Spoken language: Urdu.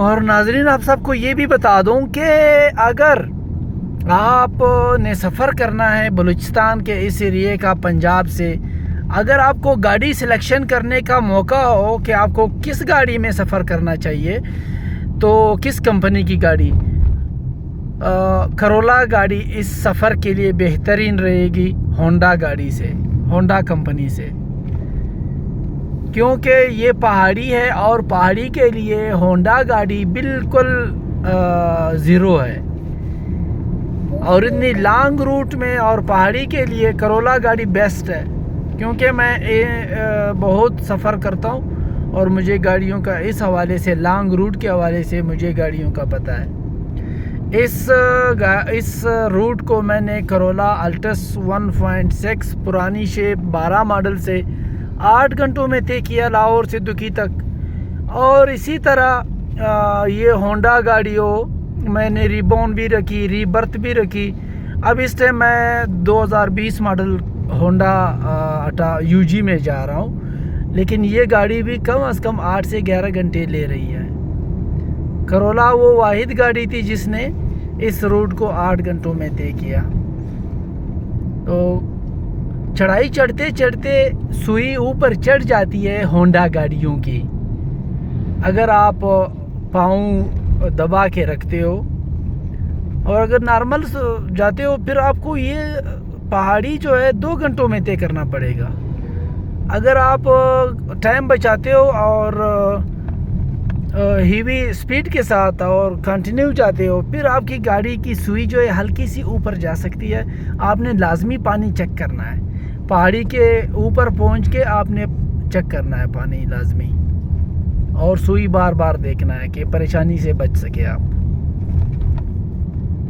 اور ناظرین آپ سب کو یہ بھی بتا دوں کہ اگر آپ نے سفر کرنا ہے بلوچستان کے اس ایریے کا پنجاب سے، اگر آپ کو گاڑی سلیکشن کرنے کا موقع ہو کہ آپ کو کس گاڑی میں سفر کرنا چاہیے تو کس کمپنی کی گاڑی، کرولا گاڑی اس سفر کے لیے بہترین رہے گی ہونڈا گاڑی سے، ہونڈا کمپنی سے، کیونکہ یہ پہاڑی ہے اور پہاڑی کے لیے ہونڈا گاڑی بالکل زیرو ہے، اور اتنی لانگ روٹ میں اور پہاڑی کے لیے کرولا گاڑی بیسٹ ہے، کیونکہ میں بہت سفر کرتا ہوں اور مجھے گاڑیوں کا اس حوالے سے، لانگ روٹ کے حوالے سے مجھے گاڑیوں کا پتہ ہے۔ اس روٹ کو میں نے کرولا الٹس 1.6 پرانی شیپ 12 ماڈل سے 8 گھنٹوں میں طے کیا لاہور سے دکی تک، اور اسی طرح یہ ہونڈا گاڑیوں میں نے ریبون بھی رکھی، ری برتھ بھی رکھی۔ اب اس ٹائم میں 2020 ماڈل ہونڈا یو جی میں جا رہا ہوں، لیکن یہ گاڑی بھی کم از کم 8 سے 11 گھنٹے لے رہی ہے۔ کرولا وہ واحد گاڑی تھی جس نے اس روٹ کو 8 گھنٹوں میں طے کیا۔ تو چڑھائی چڑھتے چڑھتے سوئی اوپر چڑھ جاتی ہے ہونڈا گاڑیوں کی، اگر آپ پاؤں دبا کے رکھتے ہو، اور اگر نارمل جاتے ہو پھر آپ کو یہ پہاڑی جو ہے 2 گھنٹوں میں طے کرنا پڑے گا۔ اگر آپ ٹائم بچاتے ہو اور ہیوی سپیڈ کے ساتھ اور کنٹینیو جاتے ہو، پھر آپ کی گاڑی کی سوئی جو ہے ہلکی سی اوپر جا سکتی ہے۔ آپ نے لازمی پانی چیک کرنا ہے، پہاڑی کے اوپر پہنچ کے آپ نے چیک کرنا ہے پانی لازمی، اور سوئی بار بار دیکھنا ہے کہ پریشانی سے بچ سکے آپ۔